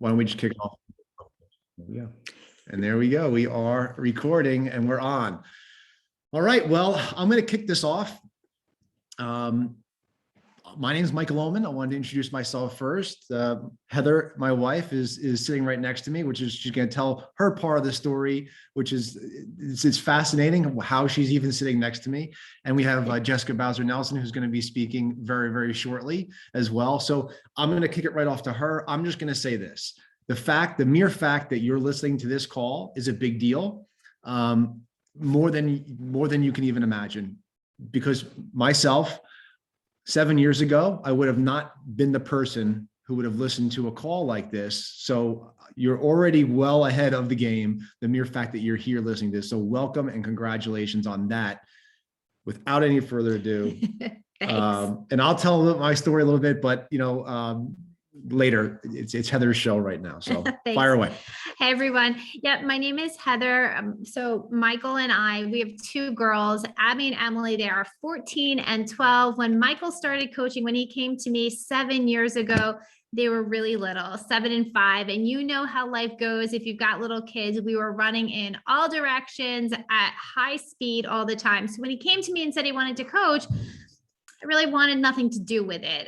Why don't we just kick it off? There we go. And there we go. We are recording and we're on. All right. Well, I'm going to kick this off. My name is Michael Oman. I wanted to introduce myself first. Heather, my wife, is sitting right next to me, which is she's going to tell her part of the story, which is it's fascinating how she's even sitting next to me. And we have Jessica Bowser-Nelson, who's going to be speaking very, very shortly as well. So I'm going to kick it right off to her. I'm just going to say this. The mere fact that you're listening to this call is a big deal, more than you can even imagine. Because myself, 7 years ago, I would have not been the person who would have listened to a call like this. So you're already well ahead of the game, the mere fact that you're here listening to this. So welcome and congratulations on that. Without any further ado, and I'll tell my story a little bit, but later. It's Heather's show right now. So fire away. Hey, everyone. Yep. My name is Heather. So Michael and I, we have two girls, Abby and Emily. They are 14 and 12. When Michael started coaching, when he came to me 7 years ago, they were really little, 7 and 5. And you know how life goes. If you've got little kids, we were running in all directions at high speed all the time. So when he came to me and said he wanted to coach, I really wanted nothing to do with it.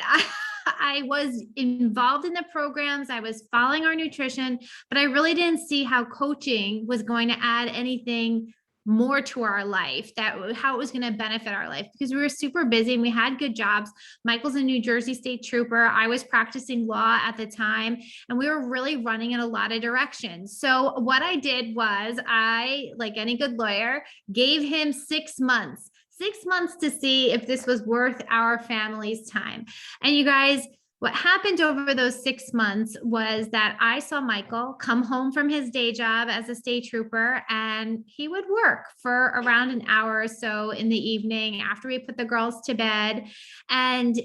I was involved in the programs. I was following our nutrition, but I really didn't see how coaching was going to add anything more to our life, how it was going to benefit our life, because we were super busy and we had good jobs. Michael's a New Jersey state trooper. I was practicing law at the time, and we were really running in a lot of directions. So what I did was I, like any good lawyer, gave him 6 months. 6 months to see if this was worth our family's time. And you guys, what happened over those 6 months was that I saw Michael come home from his day job as a state trooper, and he would work for around an hour or so in the evening after we put the girls to bed. And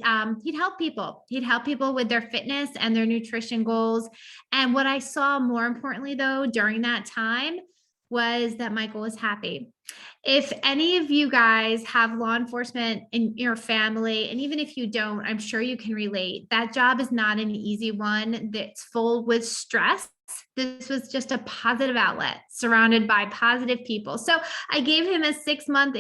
he'd help people. He'd help people with their fitness and their nutrition goals. And what I saw more importantly, though, during that time was that Michael was happy. If any of you guys have law enforcement in your family, and even if you don't, I'm sure you can relate. That job is not an easy one. That's full with stress. This was just a positive outlet surrounded by positive people. So I gave him a 6-month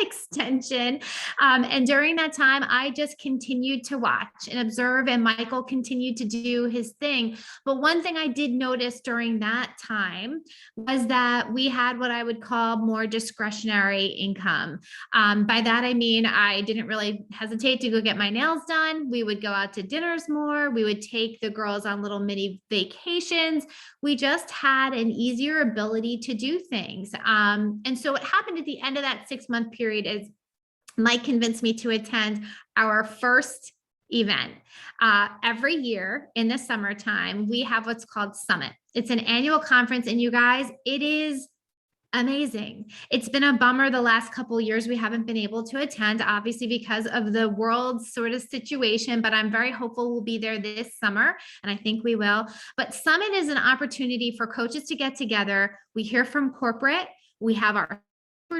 extension. And during that time, I just continued to watch and observe, and Michael continued to do his thing. But one thing I did notice during that time was that we had what I would call more discretionary income. By that, I mean, I didn't really hesitate to go get my nails done. We would go out to dinners more. We would take the girls on little mini vacations. We just had an easier ability to do things. And so what happened at the end of that 6-month period is Mike convinced me to attend our first event. Every year in the summertime, we have what's called Summit. It's an annual conference, and you guys, it is amazing. It's been a bummer the last couple of years we haven't been able to attend, obviously because of the world sort of situation, but I'm very hopeful we'll be there this summer, and I think we will. But Summit is an opportunity for coaches to get together. We hear from corporate. We have our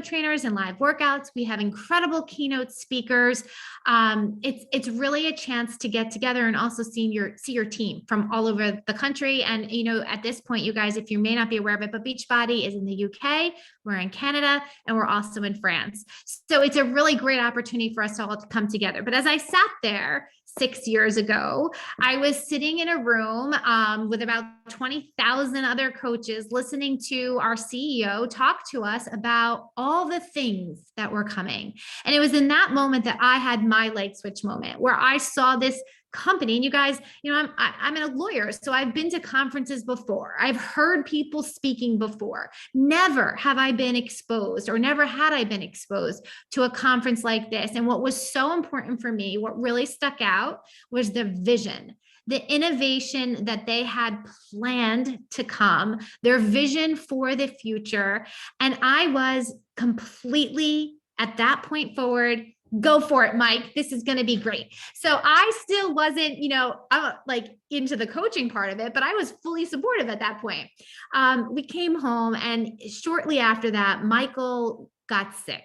trainers and live workouts. We have incredible keynote speakers. It's really a chance to get together and also see your team from all over the country. And at this point, you guys, if you may not be aware of it, but Beachbody is in the UK, we're in Canada, and we're also in France. So it's a really great opportunity for us to all to come together. But as I sat there 6 years ago, I was sitting in a room with about 20,000 other coaches listening to our CEO talk to us about all the things that were coming. And it was in that moment that I had my light switch moment where I saw this company. And you guys, I'm a lawyer, so I've been to conferences before. I've heard people speaking before. Never have I been exposed, or never had I been exposed to a conference like this. And what was so important for me, what really stuck out, was the vision, the innovation that they had planned to come, their vision for the future. And I was completely, at that point forward, go for it, Mike. This is going to be great. So I still wasn't, like into the coaching part of it, but I was fully supportive at that point. We came home, and shortly after that, Michael got sick.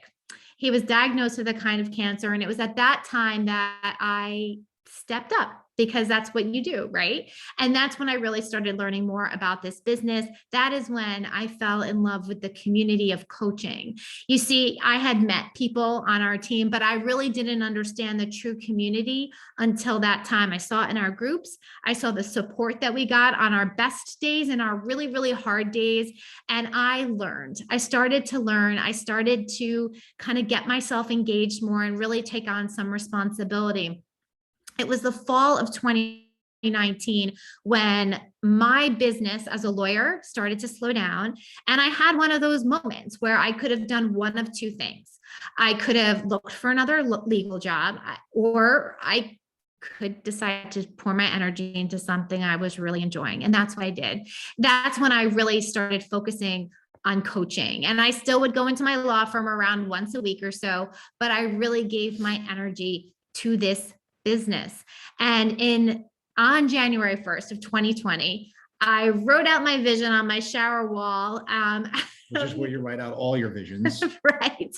He was diagnosed with a kind of cancer. And it was at that time that I stepped up because that's what you do, right? And that's when I really started learning more about this business. That is when I fell in love with the community of coaching. You see, I had met people on our team, but I really didn't understand the true community until that time. I saw it in our groups. I saw the support that we got on our best days and our really, really hard days. And I learned. I started to learn. I started to kind of get myself engaged more and really take on some responsibility. It was the fall of 2019 when my business as a lawyer started to slow down. And I had one of those moments where I could have done one of two things. I could have looked for another legal job, or I could decide to pour my energy into something I was really enjoying. And that's what I did. That's when I really started focusing on coaching. And I still would go into my law firm around once a week or so, but I really gave my energy to this business. And on January 1st of 2020, I wrote out my vision on my shower wall. Which is where you write out all your visions. Right.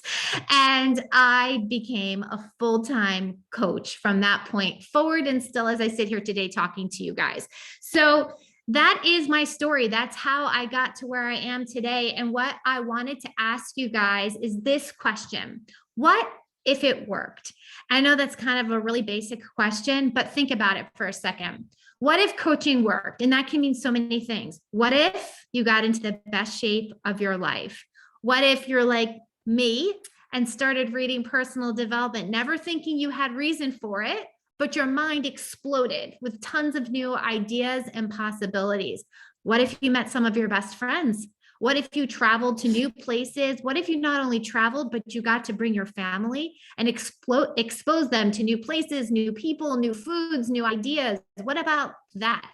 And I became a full-time coach from that point forward, and still, as I sit here today talking to you guys. So that is my story. That's how I got to where I am today. And what I wanted to ask you guys is this question: what if it worked? I know that's kind of a really basic question, but think about it for a second. What if coaching worked? And that can mean so many things. What if you got into the best shape of your life? What if you're like me and started reading personal development, never thinking you had reason for it, but your mind exploded with tons of new ideas and possibilities? What if you met some of your best friends? What if you traveled to new places? What if you not only traveled, but you got to bring your family and expose them to new places, new people, new foods, new ideas? What about that?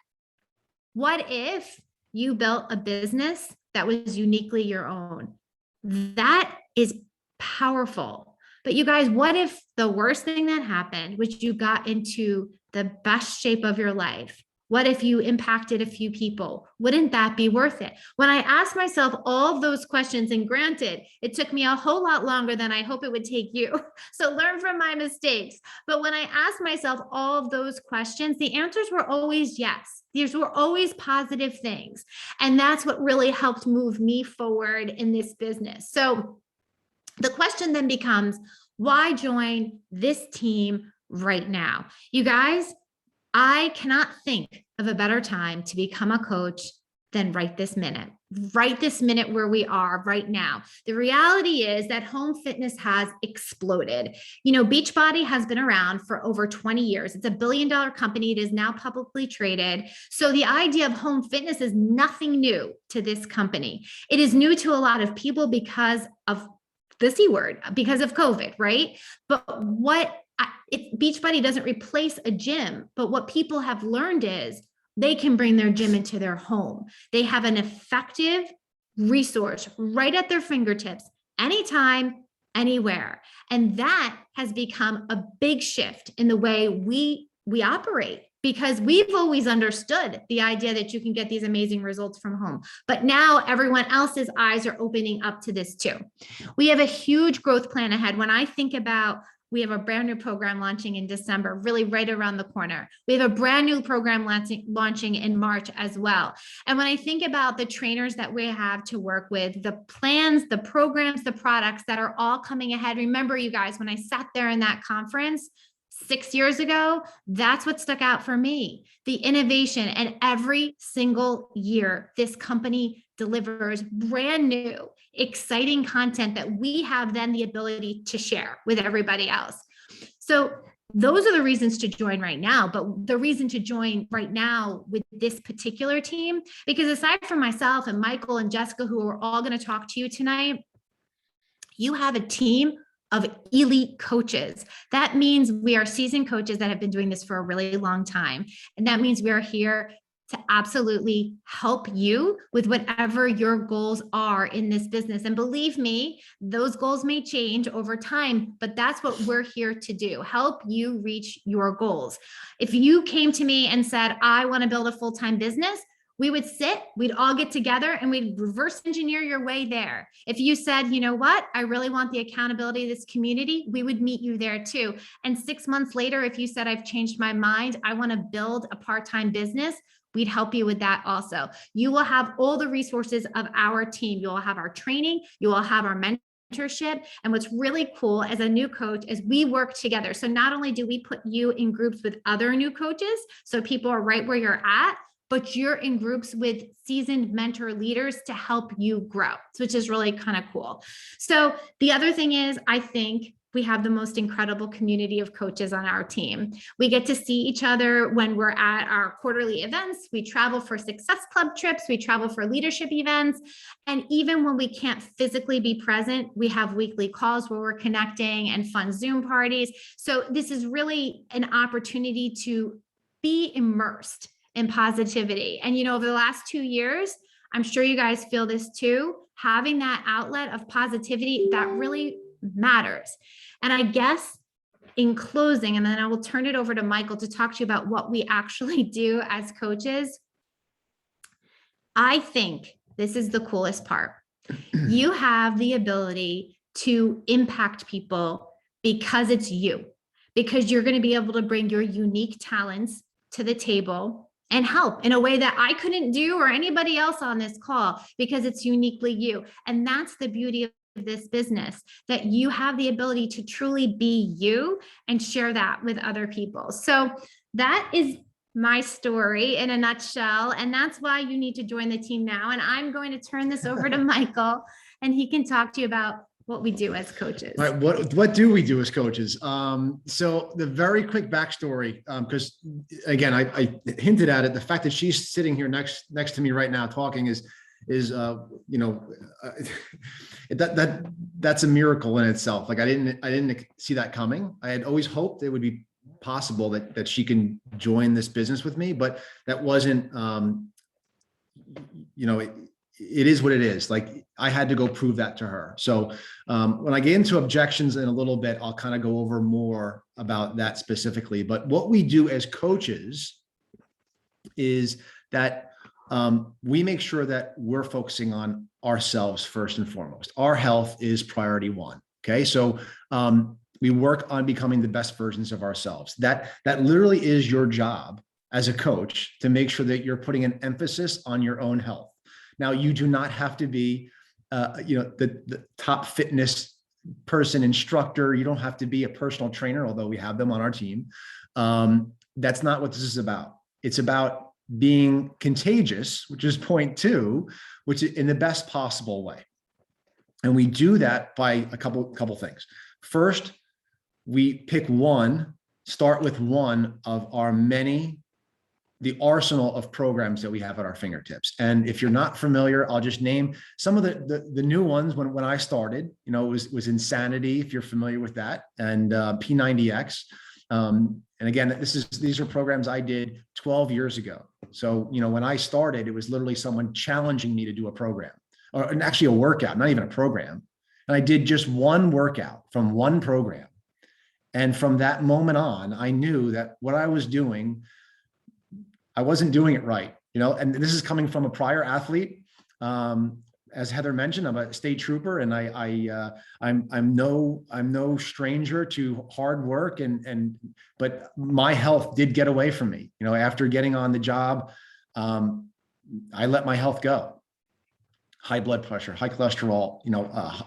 What if you built a business that was uniquely your own? That is powerful. But you guys, what if the worst thing that happened was you got into the best shape of your life? What if you impacted a few people? Wouldn't that be worth it? When I asked myself all of those questions, and granted, it took me a whole lot longer than I hope it would take you. So learn from my mistakes. But when I asked myself all of those questions, the answers were always yes. These were always positive things. And that's what really helped move me forward in this business. So the question then becomes, why join this team right now? You guys, I cannot think of a better time to become a coach than right this minute where we are right now. The reality is that home fitness has exploded. You know, Beachbody has been around for over 20 years. It's $1 billion company. It is now publicly traded. So the idea of home fitness is nothing new to this company. It is new to a lot of people because of the C word, because of COVID, right? But Beachbody doesn't replace a gym, but what people have learned is they can bring their gym into their home. They have an effective resource right at their fingertips, anytime, anywhere. And that has become a big shift in the way we operate, because we've always understood the idea that you can get these amazing results from home. But now everyone else's eyes are opening up to this too. We have a huge growth plan ahead. When I think about, we have a brand new program launching in December, really right around the corner. We have a brand new program launching in March as well. And when I think about the trainers that we have to work with, the plans, the programs, the products that are all coming ahead. Remember, you guys, when I sat there in that conference 6 years ago, that's what stuck out for me, the innovation. And every single year, this company delivers brand new, exciting content that we have then the ability to share with everybody else. So those are the reasons to join right now. But the reason to join right now with this particular team, because aside from myself and Michael and Jessica, who are all going to talk to you tonight, you have a team of elite coaches. That means we are seasoned coaches that have been doing this for a really long time. And that means we are here to absolutely help you with whatever your goals are in this business. And believe me, those goals may change over time, but that's what we're here to do, help you reach your goals. If you came to me and said, I want to build a full-time business, We would sit, we'd all get together and we'd reverse engineer your way there. If you said, you know what, I really want the accountability of this community, we would meet you there too. And 6 months later, if you said, I've changed my mind, I want to build a part-time business, we'd help you with that also. You will have all the resources of our team. You will have our training, you will have our mentorship. And what's really cool as a new coach is we work together. So not only do we put you in groups with other new coaches, so people are right where you're at, but you're in groups with seasoned mentor leaders to help you grow, which is really kind of cool. So the other thing is, I think we have the most incredible community of coaches on our team. We get to see each other when we're at our quarterly events. We travel for Success Club trips. We travel for leadership events. And even when we can't physically be present, we have weekly calls where we're connecting and fun Zoom parties. So this is really an opportunity to be immersed in positivity. And, over the last 2 years, I'm sure you guys feel this too, having that outlet of positivity that really matters. And I guess in closing, and then I will turn it over to Michael to talk to you about what we actually do as coaches. I think this is the coolest part. You have the ability to impact people because it's you, because you're going to be able to bring your unique talents to the table and help in a way that I couldn't do or anybody else on this call, because it's uniquely you. And that's the beauty of this business, that you have the ability to truly be you and share that with other people. So that is my story in a nutshell. And that's why you need to join the team now. And I'm going to turn this over to Michael, and he can talk to you about what we do as coaches. All right, what do we do as coaches? So the very quick backstory, because again, I hinted at it. The fact that she's sitting here next to me right now talking is that's a miracle in itself. Like I didn't see that coming. I had always hoped it would be possible that she can join this business with me, but that wasn't. It is what it is. Like I had to go prove that to her. So when I get into objections in a little bit, I'll kind of go over more about that specifically. But what we do as coaches is that we make sure that we're focusing on ourselves first and foremost. Our health is priority one. Okay. So we work on becoming the best versions of ourselves. That literally is your job as a coach, to make sure that you're putting an emphasis on your own health. Now, you do not have to be, the top fitness person, instructor. You don't have to be a personal trainer, although we have them on our team. That's not what this is about. It's about being contagious, which is point two, which is in the best possible way. And we do that by a couple things. First, we start with one of our the arsenal of programs that we have at our fingertips. And if you're not familiar, I'll just name some of the new ones. When I started, it was Insanity, if you're familiar with that, and P90X. And again, these are programs I did 12 years ago. So, when I started, it was literally someone challenging me to do a program, or actually a workout, not even a program. And I did just one workout from one program. And from that moment on, I knew that what I was doing, I wasn't doing it right, and this is coming from a prior athlete. As Heather mentioned, I'm a state trooper, and I'm no stranger to hard work, but my health did get away from me. After getting on the job, I let my health go. High blood pressure, high cholesterol,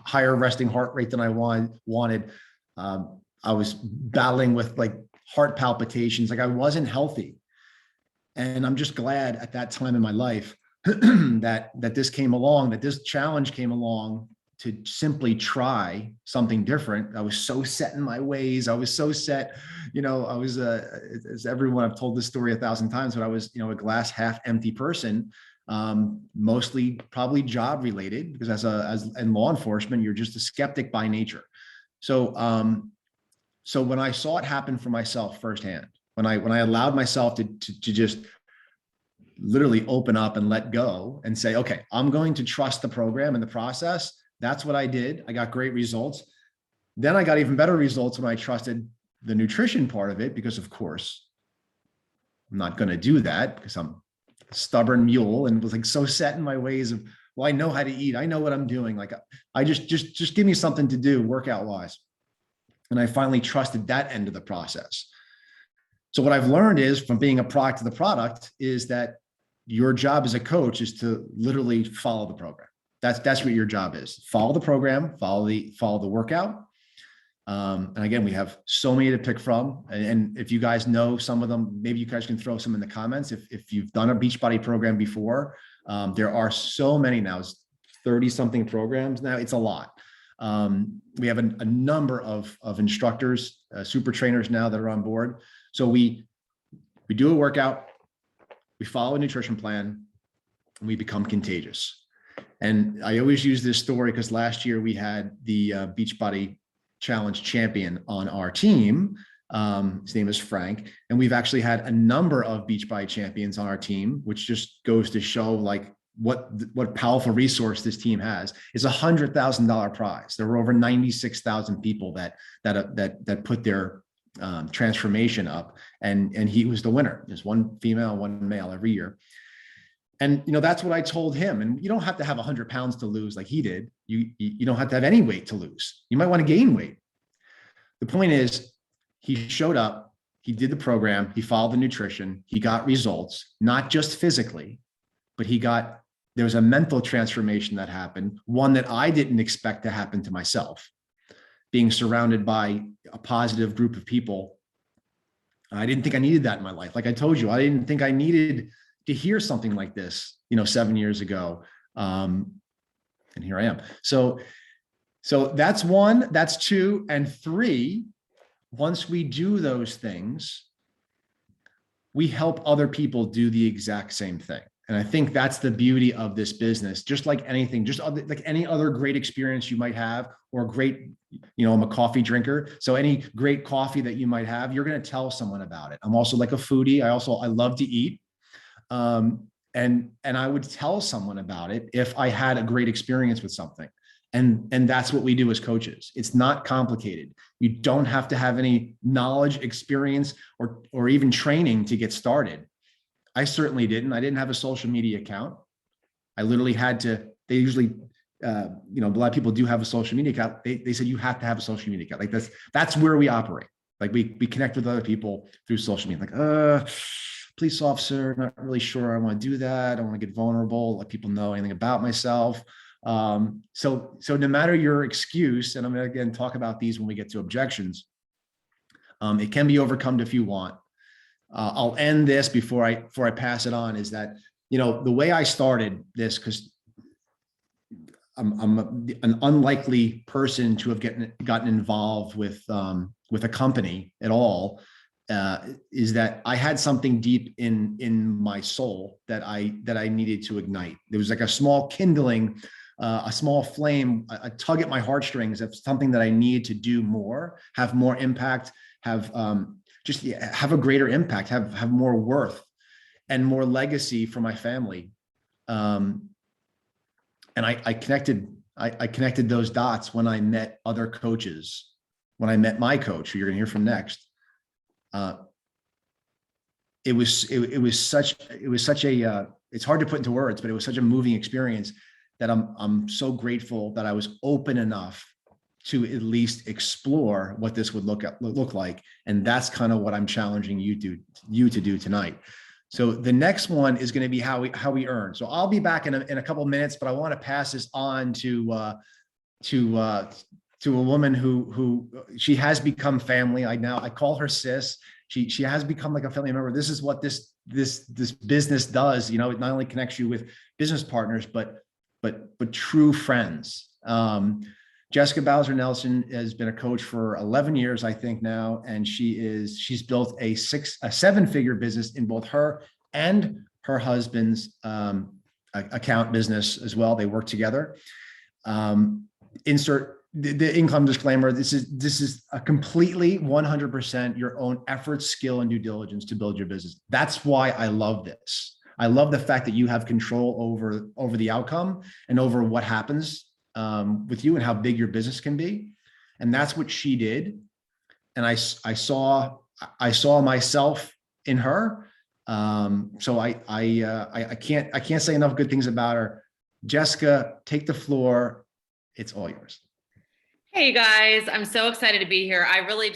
higher resting heart rate than I wanted. I was battling with like heart palpitations, like I wasn't healthy. And I'm just glad at that time in my life that this came along, that this challenge came along to simply try something different. I was so set in my ways. I was so set, I was, as everyone, I've told this story 1,000 times, but I was, a glass half empty person, mostly probably job related, because as in law enforcement, you're just a skeptic by nature. So when I saw it happen for myself firsthand, when I allowed myself to just literally open up and let go and say, okay, I'm going to trust the program and the process. That's what I did. I got great results. Then I got even better results when I trusted the nutrition part of it, because of course, I'm not going to do that because I'm stubborn mule and was like so set in my ways of, well, I know how to eat. I know what I'm doing. Like I just give me something to do workout wise. And I finally trusted that end of the process. So what I've learned is from being a product of the product is that your job as a coach is to literally follow the program. That's what your job is. Follow the program, follow the workout. And again, we have so many to pick from. And if you guys know some of them, maybe you guys can throw some in the comments. If you've done a Beachbody program before, there are so many now, it's 30 something programs now. It's a lot. We have a number of instructors, super trainers now that are on board. So we do a workout, we follow a nutrition plan, and we become contagious. And I always use this story because last year we had the Beachbody Challenge champion on our team. His name is Frank. And we've actually had a number of Beachbody champions on our team, which just goes to show like what powerful resource this team has. Is $100,000 prize. There were over 96,000 people that put their transformation up, and he was the winner. There's one female, one male every year. And that's what I told him. And you don't have to have 100 pounds to lose like he did. You don't have to have any weight to lose. You might want to gain weight. The point is, he showed up, he did the program, he followed the nutrition, he got results, not just physically, but there was a mental transformation that happened, one that I didn't expect to happen to myself. Being surrounded by a positive group of people, I didn't think I needed that in my life. Like I told you, I didn't think I needed to hear something like this, 7 years ago. And here I am. So that's one, that's two, and three. Once we do those things, we help other people do the exact same thing. And I think that's the beauty of this business. Just like anything, like any other great experience you might have, or great, I'm a coffee drinker. So any great coffee that you might have, you're going to tell someone about it. I'm also like a foodie. I love to eat. And I would tell someone about it if I had a great experience with something. And that's what we do as coaches. It's not complicated. You don't have to have any knowledge, experience, or even training to get started. I certainly didn't. I didn't have a social media account. I literally had to, they usually, a lot of people do have a social media account. They said, you have to have a social media account. Like that's where we operate. Like we connect with other people through social media. Like, police officer, not really sure I want to do that. I don't want to get vulnerable, let people know anything about myself. So no matter your excuse, and I'm going to again talk about these when we get to objections, it can be overcome if you want. I'll end this before I pass it on, is that, the way I started this, because I'm an unlikely person to have gotten involved with a company at all, is that I had something deep in my soul that I needed to ignite. There was like a small kindling, a small flame, a tug at my heartstrings of something that I needed to do more, have more impact, have a greater impact, have more worth and more legacy for my family. And I connected those dots when I met other coaches, when I met my coach, who you're going to hear from next. It was such a, it's hard to put into words, but it was such a moving experience that I'm so grateful that I was open enough to at least explore what this would look like. And that's kind of what I'm challenging you to do tonight. So the next one is going to be how we earn. So I'll be back in a couple of minutes, but I want to pass this on to a woman who she has become family. I call her sis. She has become like a family member. This is what this business does. It not only connects you with business partners, but true friends. Jessica Bowser-Nelson has been a coach for 11 years, I think now, and she's built a 7-figure business in both her and her husband's account business as well. They work together. Insert the income disclaimer. This is a completely 100% your own effort, skill, and due diligence to build your business. That's why I love this. I love the fact that you have control over the outcome and over what happens with you and how big your business can be. And that's what she did. And I saw myself in her. So I can't say enough good things about her. Jessica, take the floor. It's all yours. Hey guys, I'm so excited to be here. I really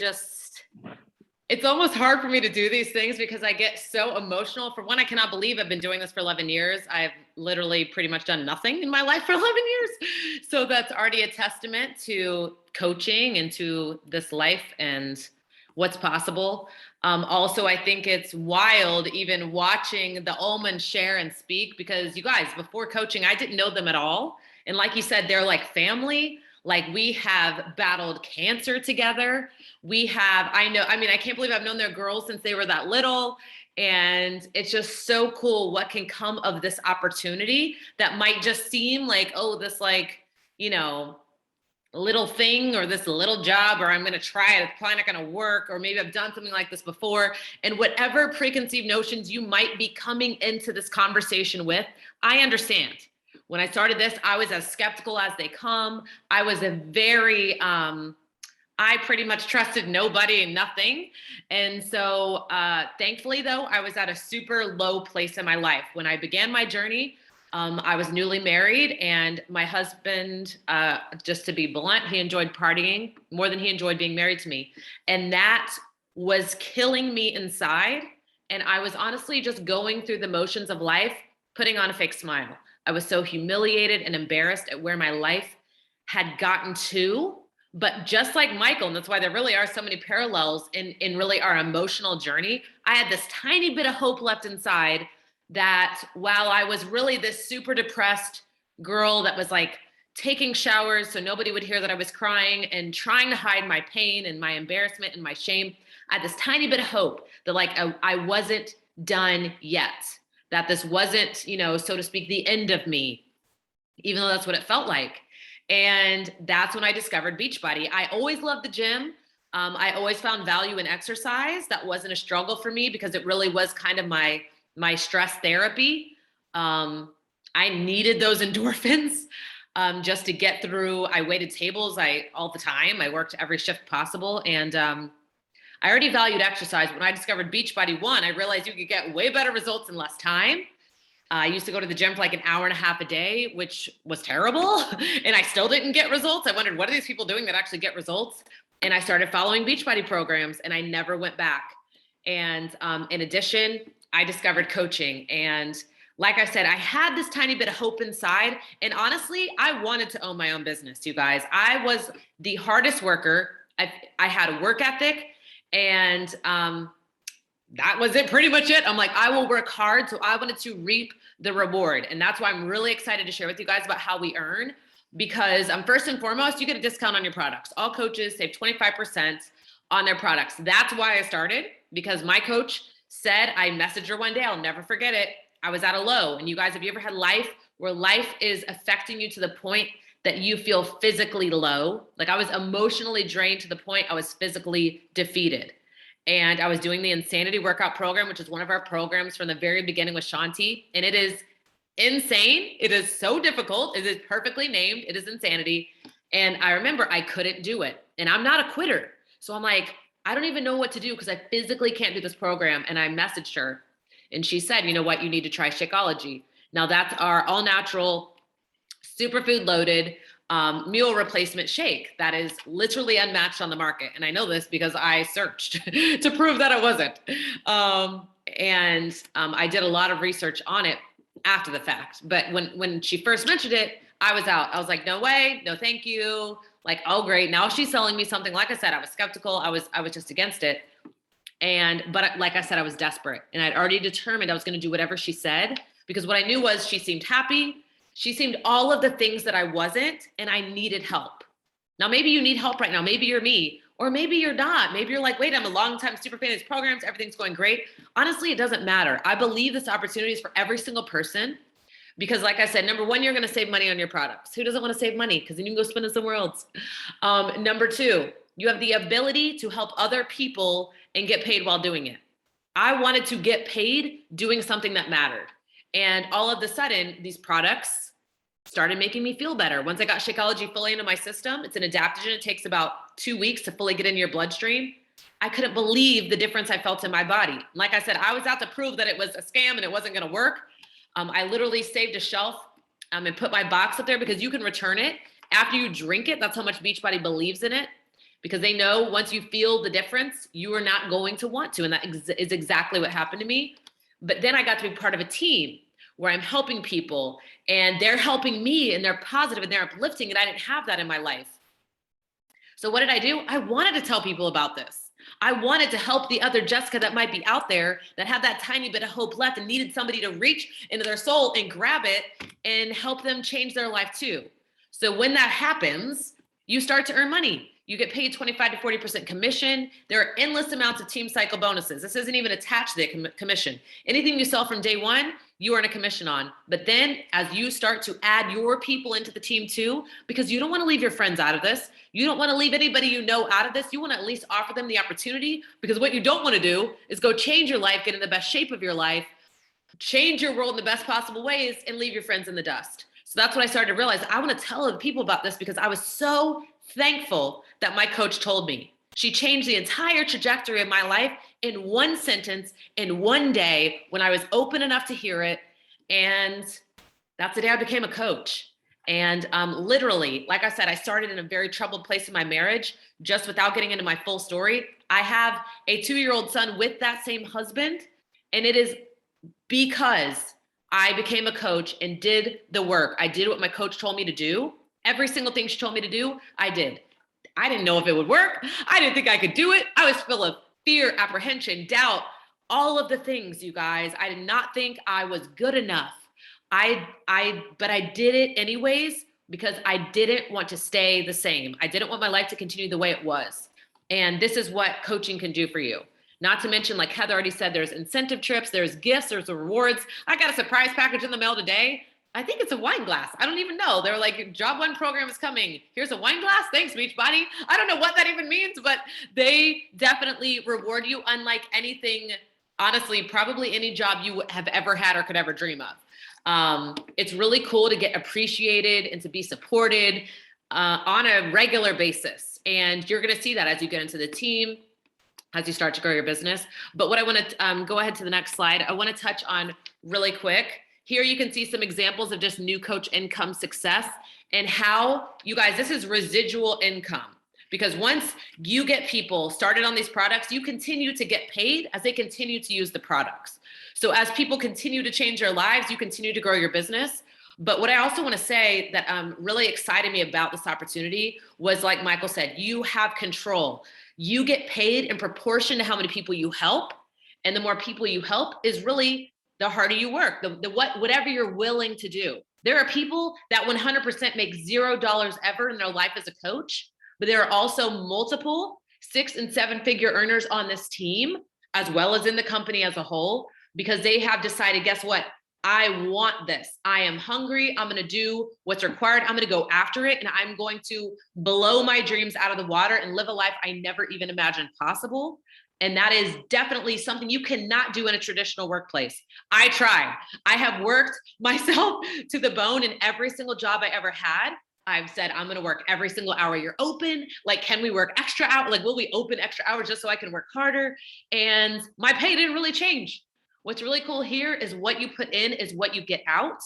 it's almost hard for me to do these things because I get so emotional. For one, I cannot believe I've been doing this for 11 years. I've literally pretty much done nothing in my life for 11 years. So that's already a testament to coaching and to this life and what's possible. Also, I think it's wild even watching the Ullman share and speak, because you guys, before coaching, I didn't know them at all. And like you said, they're like family. Like, we have battled cancer together. I can't believe I've known their girls since they were that little. And it's just so cool what can come of this opportunity that might just seem like, oh, this little thing or this little job, or I'm going to try it. It's probably not going to work. Or maybe I've done something like this before. And whatever preconceived notions you might be coming into this conversation with, I understand. When I started this, I was as skeptical as they come. I was I pretty much trusted nobody and nothing. And so thankfully, though, I was at a super low place in my life. When I began my journey, I was newly married, and my husband, just to be blunt, he enjoyed partying more than he enjoyed being married to me. And that was killing me inside. And I was honestly just going through the motions of life, putting on a fake smile. I was so humiliated and embarrassed at where my life had gotten to. But just like Michael, and that's why there really are so many parallels in really our emotional journey, I had this tiny bit of hope left inside that while I was really this super depressed girl that was like taking showers so nobody would hear that I was crying and trying to hide my pain and my embarrassment and my shame, I had this tiny bit of hope that I wasn't done yet. That this wasn't, so to speak, the end of me, even though that's what it felt like. And that's when I discovered Beachbody. I always loved the gym. I always found value in exercise. That wasn't a struggle for me because it really was kind of my stress therapy. I needed those endorphins just to get through. I waited tables all the time. I worked every shift possible. And I already valued exercise. When I discovered Beachbody 1, I realized you could get way better results in less time. I used to go to the gym for like an hour and a half a day, which was terrible. And I still didn't get results. I wondered, what are these people doing that actually get results? And I started following Beachbody programs, and I never went back. And in addition, I discovered coaching. And like I said, I had this tiny bit of hope inside. And honestly, I wanted to own my own business, you guys. I was the hardest worker. I had a work ethic. And that was it, pretty much it. I'm like, I will work hard. So I wanted to reap the reward. And that's why I'm really excited to share with you guys about how we earn, because first and foremost, you get a discount on your products. All coaches save 25% on their products. That's why I started, because my coach said, I messaged her one day, I'll never forget it. I was at a low. And you guys, have you ever had life where life is affecting you to the point that you feel physically low? Like, I was emotionally drained to the point I was physically defeated. And I was doing the Insanity Workout Program, which is one of our programs from the very beginning with Shanti. And it is insane. It is so difficult. It is perfectly named. It is insanity. And I remember I couldn't do it. And I'm not a quitter. So I'm like, I don't even know what to do because I physically can't do this program. And I messaged her. And she said, you know what? You need to try Shakeology. Now, that's our all-natural, superfood loaded meal replacement shake that is literally unmatched on the market. And I know this because I searched to prove that it wasn't. I did a lot of research on it after the fact. But when she first mentioned it, I was out. I was like, no way, no thank you. Like, oh, great. Now she's selling me something. Like I said, I was skeptical. I was just against it. But like I said, I was desperate. And I'd already determined I was going to do whatever she said, because what I knew was she seemed happy. She seemed all of the things that I wasn't, and I needed help. Now, maybe you need help right now. Maybe you're me, or maybe you're not. Maybe you're like, wait, I'm a longtime super fan of these programs. Everything's going great. Honestly, it doesn't matter. I believe this opportunity is for every single person because, like I said, number one, you're going to save money on your products. Who doesn't want to save money? Because then you can go spend it somewhere else. Number two, you have the ability to help other people and get paid while doing it. I wanted to get paid doing something that mattered. And all of a sudden, these products started making me feel better. Once I got Shakeology fully into my system, it's an adaptogen. It takes about 2 weeks to fully get into your bloodstream. I couldn't believe the difference I felt in my body. Like I said, I was out to prove that it was a scam and it wasn't going to work. I literally saved a shelf and put my box up there because you can return it after you drink it. That's how much Beachbody believes in it, because they know once you feel the difference, you are not going to want to. And that is exactly what happened to me. But then I got to be part of a team where I'm helping people and they're helping me and they're positive and they're uplifting, and I didn't have that in my life. So what did I do? I wanted to tell people about this. I wanted to help the other Jessica that might be out there that had that tiny bit of hope left and needed somebody to reach into their soul and grab it and help them change their life too. So when that happens, you start to earn money. You get paid 25 to 40% commission. There are endless amounts of team cycle bonuses. This isn't even attached to the commission. Anything you sell from day one, you earn a commission on. But then as you start to add your people into the team too, because you don't want to leave your friends out of this. You don't want to leave anybody you know out of this. You want to at least offer them the opportunity, because what you don't want to do is go change your life, get in the best shape of your life, change your world in the best possible ways, and leave your friends in the dust. So that's what I started to realize. I want to tell other people about this because I was so thankful that my coach told me. She changed the entire trajectory of my life in one sentence, in one day, when I was open enough to hear it. And that's the day I became a coach. And literally, like I said, I started in a very troubled place in my marriage. Just without getting into my full story, I have a 2-year-old son with that same husband. And it is because I became a coach and did the work. I did what my coach told me to do. Every single thing she told me to do, I did. I didn't know if it would work. I didn't think I could do it. I was full of fear, apprehension, doubt, all of the things, you guys. I did not think I was good enough. But I did it anyways because I didn't want to stay the same. I didn't want my life to continue the way it was. And this is what coaching can do for you. Not to mention, like Heather already said, there's incentive trips, there's gifts, there's rewards. I got a surprise package in the mail today. I think it's a wine glass. I don't even know. They were like, job one program is coming. Here's a wine glass. Thanks, Beachbody. I don't know what that even means, but they definitely reward you unlike anything, honestly, probably any job you have ever had or could ever dream of. It's really cool to get appreciated and to be supported on a regular basis. And you're going to see that as you get into the team, as you start to grow your business. But what I want to go ahead to the next slide. I want to touch on really quick. Here you can see some examples of just new coach income success and how, you guys, this is residual income. Because once you get people started on these products, you continue to get paid as they continue to use the products. So as people continue to change their lives, you continue to grow your business. But what I also want to say that really excited me about this opportunity was, like Michael said, you have control. You get paid in proportion to how many people you help. And the more people you help is really the harder you work, whatever you're willing to do. There are people that 100% make $0 ever in their life as a coach, but there are also multiple 6- and 7-figure earners on this team, as well as in the company as a whole, because they have decided, guess what? I want this. I am hungry. I'm going to do what's required. I'm going to go after it. And I'm going to blow my dreams out of the water and live a life I never even imagined possible. And that is definitely something you cannot do in a traditional workplace. I tried. I have worked myself to the bone in every single job I ever had. I've said, I'm going to work every single hour you're open. Like, can we work extra hours? Like, will we open extra hours just so I can work harder? And my pay didn't really change. What's really cool here is what you put in is what you get out,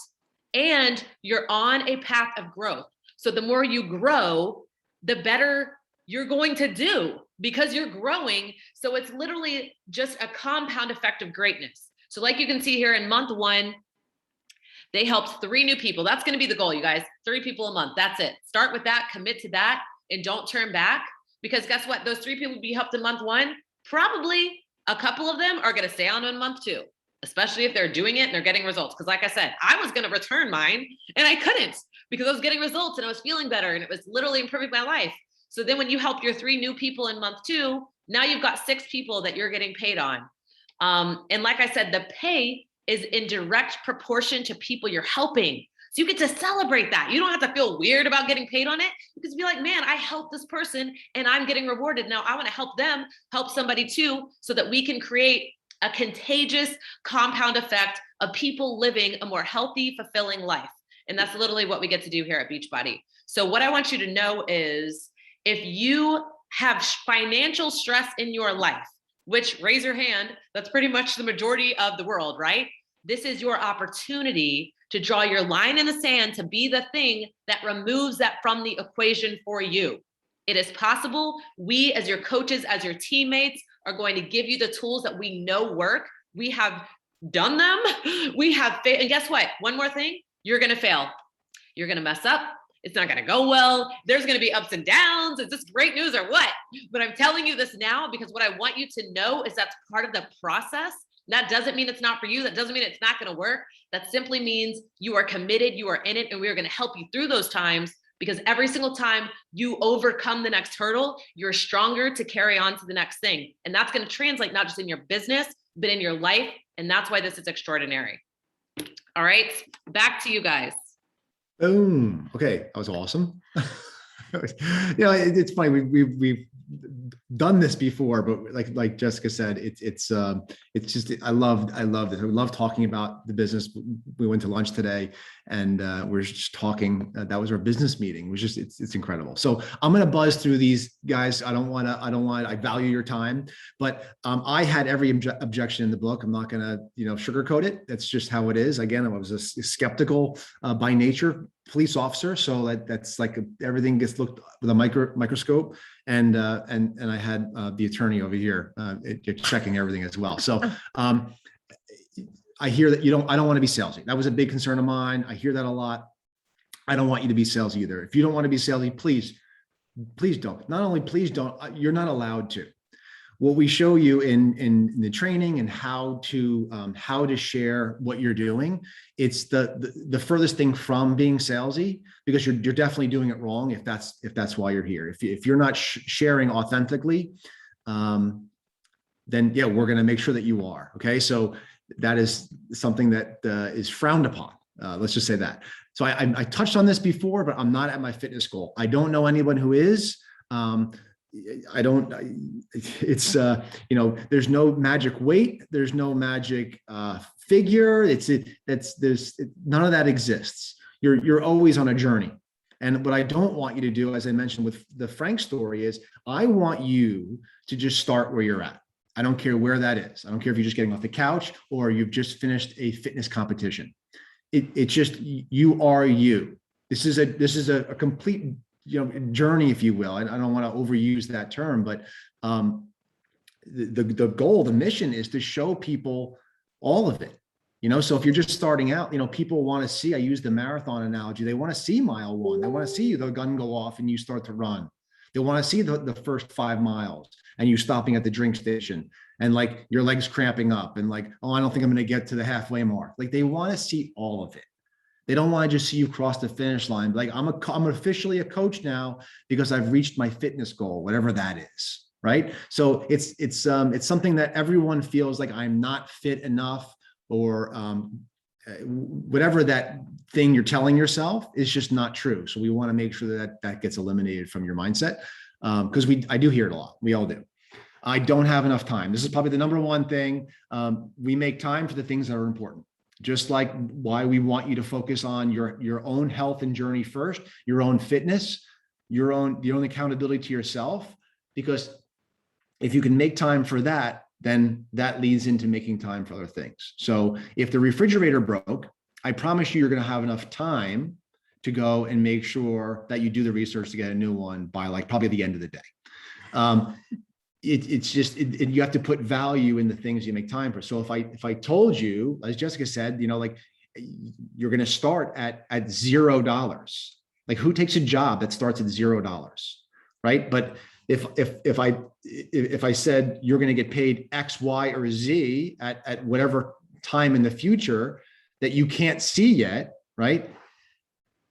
and you're on a path of growth. So the more you grow, the better you're going to do because you're growing. So it's literally just a compound effect of greatness. So like you can see here in month 1, they helped 3 new people. That's going to be the goal, you guys. 3 people a month. That's it. Start with that, commit to that, and don't turn back, because guess what? Those 3 people you helped in month 1, probably a couple of them are going to stay on in month 2, especially if they're doing it and they're getting results. Because like I said, I was going to return mine and I couldn't because I was getting results and I was feeling better and it was literally improving my life. So then when you help your 3 new people in month 2, now you've got 6 people that you're getting paid on. And like I said, the pay is in direct proportion to people you're helping. So you get to celebrate that. You don't have to feel weird about getting paid on it. You can be like, man, I helped this person and I'm getting rewarded. Now I want to help them help somebody too, so that we can create a contagious compound effect of people living a more healthy, fulfilling life. And that's literally what we get to do here at Beachbody. So what I want you to know is, if you have financial stress in your life, which, raise your hand, that's pretty much the majority of the world, right? This is your opportunity to draw your line in the sand, to be the thing that removes that from the equation for you. It is possible. We, as your coaches, as your teammates, are going to give you the tools that we know work. We have done them. We have, and guess what? One more thing, you're going to fail. You're going to mess up. It's not going to go well. There's going to be ups and downs. Is this great news or what? But I'm telling you this now because what I want you to know is that's part of the process. That doesn't mean it's not for you. That doesn't mean it's not going to work. That simply means you are committed, you are in it, and we are going to help you through those times, because every single time you overcome the next hurdle, you're stronger to carry on to the next thing. And that's going to translate not just in your business, but in your life. And that's why this is extraordinary. All right, back to you guys. Boom. Okay, that was awesome. It's funny. We've done this before, but like Jessica said, it's just I loved it. I love talking about the business. We went to lunch today, and we're just talking. That was our business meeting. It was just it's incredible. So I'm gonna buzz through these guys. I value your time, but I had every objection in the book. I'm not gonna sugarcoat it. That's just how it is. Again, I was a skeptical by nature police officer, so that's like everything gets looked with a microscope, and I had the attorney over here checking everything as well. So I hear that I don't want to be salesy. That was a big concern of mine. I hear that a lot. I don't want you to be salesy either. If you don't want to be salesy, please don't. Not only please don't, you're not allowed to. What we show you in the training and how to share what you're doing, it's the furthest thing from being salesy, because you're definitely doing it wrong if that's why you're here. If you're not sharing authentically, then yeah, we're going to make sure that you are. Okay, so that is something that is frowned upon. Let's just say that. So I touched on this before, but I'm not at my fitness goal. I don't know anyone who is. It's there's no magic weight, there's no magic figure. None of that exists. You're always on a journey. And what I don't want you to do, as I mentioned with the Frank story, is I want you to just start where you're at. I don't care where that is. I don't care if you're just getting off the couch or you've just finished a fitness competition. It's just, you are you. This is a complete journey, if you will. I don't want to overuse that term, but the goal, the mission is to show people all of it. So if you're just starting out, people want to see, I use the marathon analogy. They want to see mile 1. They want to see the gun go off and you start to run. They want to see the first 5 miles and you stopping at the drink station and like your legs cramping up and like, oh, I don't think I'm going to get to the halfway mark. Like they want to see all of it. They don't want to just see you cross the finish line. Like I'm officially a coach now because I've reached my fitness goal, whatever that is, right? So it's something that everyone feels like I'm not fit enough, or whatever that thing you're telling yourself is just not true. So we want to make sure that gets eliminated from your mindset, because I do hear it a lot. We all do. I don't have enough time. This is probably the number one thing. We make time for the things that are important. Just like why we want you to focus on your own health and journey first, your own fitness, your own accountability to yourself, because if you can make time for that, then that leads into making time for other things. So if the refrigerator broke, I promise you're going to have enough time to go and make sure that you do the research to get a new one by like probably the end of the day. It's just you have to put value in the things you make time for. So if I told you, as Jessica said, like you're going to start at $0, like who takes a job that starts at $0, right? But if I said you're going to get paid X, Y, or Z at whatever time in the future that you can't see yet, right?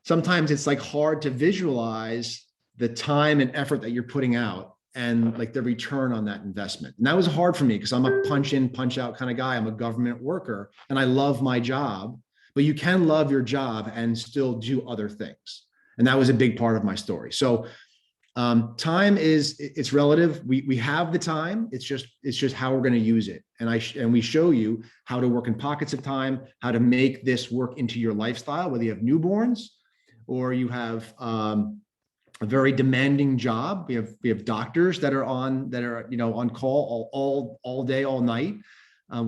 Sometimes it's like hard to visualize the time and effort that you're putting out and like the return on that investment. And that was hard for me because I'm a punch in, punch out kind of guy. I'm a government worker and I love my job, but you can love your job and still do other things. And that was a big part of my story. So time it's relative. We have the time. It's just how we're going to use it. And we show you how to work in pockets of time, how to make this work into your lifestyle, whether you have newborns or you have a very demanding job. We have doctors that are on on call all day, all night.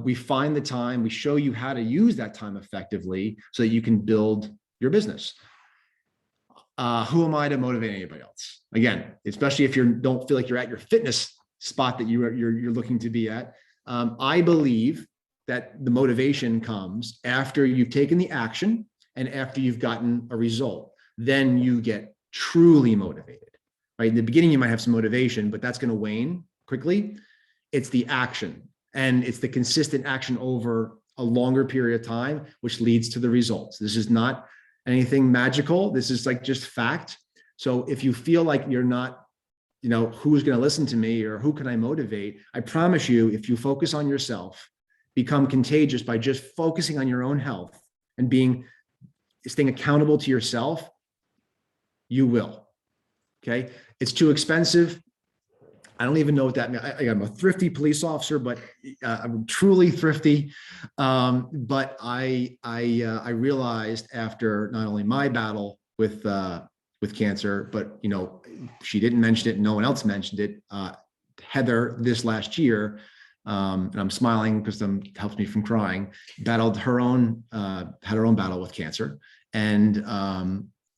We find the time, we show you how to use that time effectively so that you can build your business. Who am I to motivate anybody else? Again, especially if you don't feel like you're at your fitness spot that you're looking to be at. I believe that the motivation comes after you've taken the action and after you've gotten a result. Then you get truly motivated, right? In the beginning, you might have some motivation, but that's going to wane quickly. It's the action, and it's the consistent action over a longer period of time, which leads to the results. This is not anything magical. This is like just fact. So if you feel like you're not, who's going to listen to me or who can I motivate? I promise you, if you focus on yourself, become contagious by just focusing on your own health and staying accountable to yourself, you will. Okay. It's too expensive. I don't even know what that means. I'm a thrifty police officer, but I'm truly thrifty. But I realized after not only my battle with cancer, but she didn't mention it. No one else mentioned it. Heather, this last year, and I'm smiling because it helps me from crying, had her own battle with cancer. And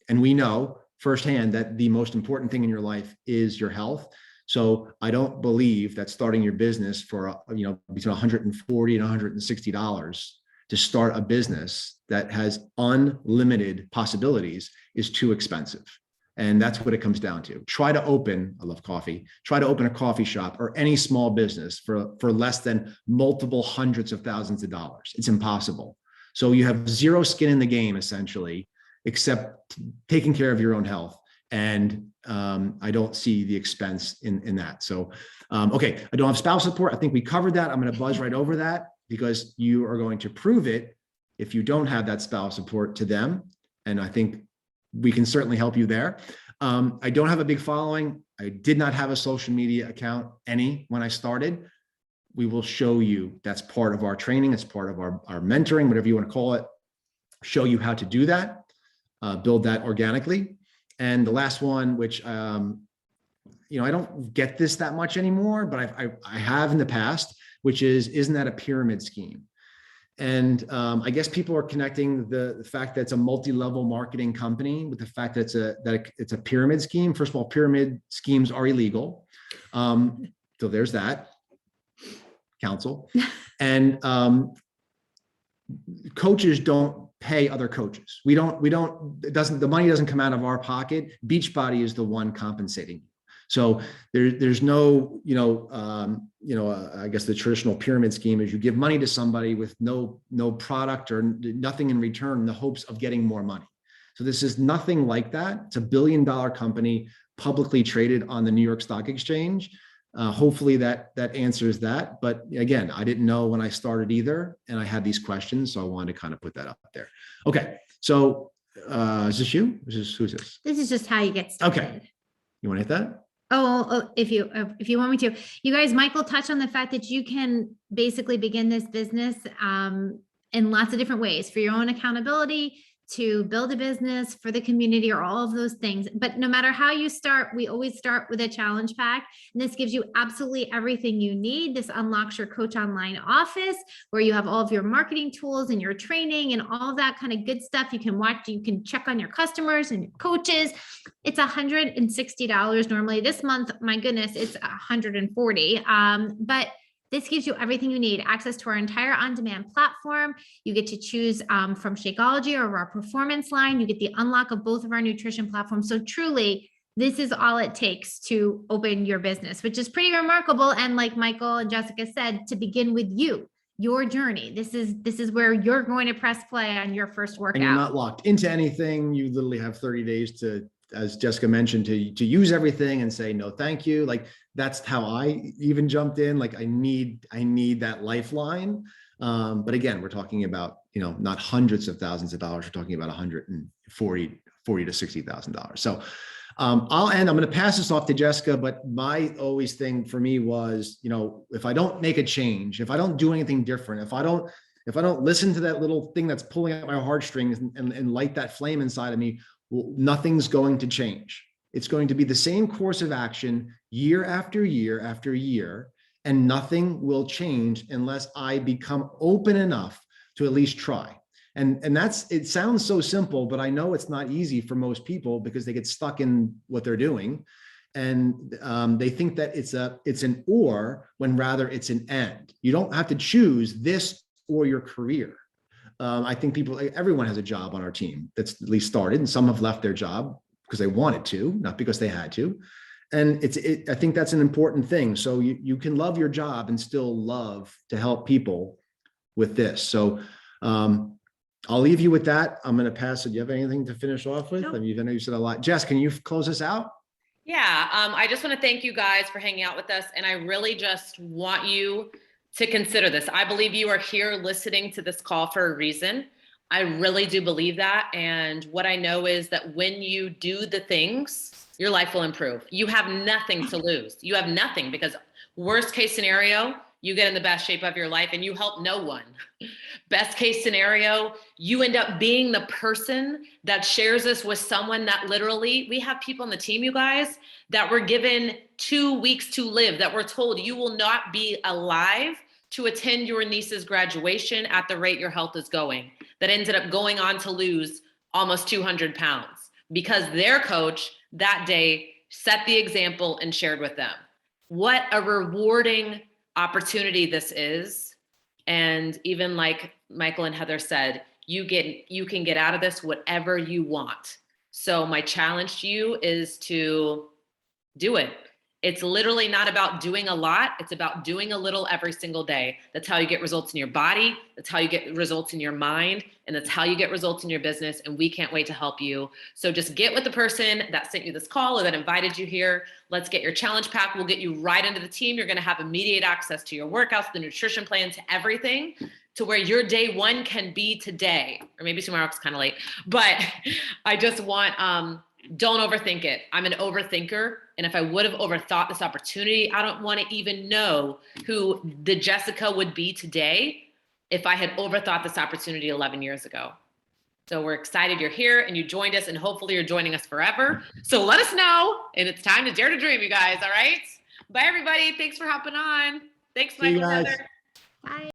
we know firsthand that the most important thing in your life is your health. So I don't believe that starting your business for, between $140 and $160 to start a business that has unlimited possibilities is too expensive. And that's what it comes down to. I love coffee, try to open a coffee shop or any small business for less than multiple hundreds of thousands of dollars. It's impossible. So you have zero skin in the game, essentially, except taking care of your own health. And I don't see the expense in that. So, okay, I don't have spouse support. I think we covered that. I'm going to buzz right over that because you are going to prove it if you don't have that spouse support to them. And I think we can certainly help you there. I don't have a big following. I did not have a social media account when I started. We will show you. That's part of our training. It's part of our mentoring, whatever you want to call it. Show you how to do that, build that organically. And the last one, which, I don't get this that much anymore, but I have in the past, which isn't that a pyramid scheme? And I guess people are connecting the fact that it's a multi-level marketing company with the fact that it's a pyramid scheme. First of all, pyramid schemes are illegal. So there's that. Counsel. And coaches don't pay other coaches. The money doesn't come out of our pocket. Beachbody is the one compensating. So there's no, I guess the traditional pyramid scheme is you give money to somebody with no product or nothing in return in the hopes of getting more money. So this is nothing like that. It's $1 billion company publicly traded on the New York Stock Exchange. Hopefully that answers that. But again, I didn't know when I started either, and I had these questions, so I wanted to kind of put that up there. Okay, so is this you? Who's this? This is just how you get started. Okay, you want to hit that? Oh, if you want me to, you guys, Michael touched on the fact that you can basically begin this business in lots of different ways for your own accountability, to build a business for the community, or all of those things. But no matter how you start, we always start with a challenge pack. And this gives you absolutely everything you need. This unlocks your Coach Online office where you have all of your marketing tools and your training and all of that kind of good stuff. You can watch, you can check on your customers and your coaches. It's $160 normally. This month, my goodness, it's $140. But this gives you everything you need, access to our entire on-demand platform. You get to choose from Shakeology or our performance line. You get the unlock of both of our nutrition platforms. So truly, this is all it takes to open your business, which is pretty remarkable. And like Michael and Jessica said, to begin with your journey. This is where you're going to press play on your first workout. And you're not locked into anything. You literally have 30 days to, as Jessica mentioned, to use everything and say, no, thank you. Like, that's how I even jumped in. Like, I need that lifeline. But again, we're talking about, not hundreds of thousands of dollars. We're talking about $140,000 to $60,000. So I'll end. I'm going to pass this off to Jessica, but my always thing for me was, if I don't make a change, if I don't do anything different, if I don't listen to that little thing that's pulling at my heartstrings and light that flame inside of me, well, nothing's going to change. It's going to be the same course of action year after year after year, and nothing will change unless I become open enough to at least try. And it sounds so simple, but I know it's not easy for most people because they get stuck in what they're doing. And they think that it's an or when rather it's an and. You don't have to choose this or your career. I think everyone has a job on our team that's at least started, and some have left their job because they wanted to, not because they had to. And I think that's an important thing. So you can love your job and still love to help people with this. So I'll leave you with that. I'm going to pass it. Do you have anything to finish off with? Nope. I mean, I know you said a lot. Jess, can you close us out? Yeah, I just want to thank you guys for hanging out with us. And I really just want you to consider this. I believe you are here listening to this call for a reason. I really do believe that. And what I know is that when you do the things, your life will improve. You have nothing to lose. You have nothing, because worst case scenario, you get in the best shape of your life and you help no one. Best case scenario, you end up being the person that shares this with someone that literally, we have people on the team, you guys, that were given 2 weeks to live, that were told you will not be alive to attend your niece's graduation at the rate your health is going, that ended up going on to lose almost 200 pounds because their coach that day set the example and shared with them. What a rewarding opportunity this is. And even like Michael and Heather said, you can get out of this whatever you want. So my challenge to you is to do it. It's literally not about doing a lot. It's about doing a little every single day. That's how you get results in your body. That's how you get results in your mind. And that's how you get results in your business. And we can't wait to help you. So just get with the person that sent you this call or that invited you here. Let's get your challenge pack. We'll get you right into the team. You're going to have immediate access to your workouts, the nutrition plan, to everything, to where your day one can be today, or maybe tomorrow, it's kind of late. But I just want, don't overthink it. I'm an overthinker. And if I would have overthought this opportunity, I don't want to even know who the Jessica would be today if I had overthought this opportunity 11 years ago. So we're excited you're here and you joined us, and hopefully you're joining us forever. So let us know. And it's time to dare to dream, you guys. All right. Bye, everybody. Thanks for hopping on. Thanks, See you Michael and guys. Heather. Bye.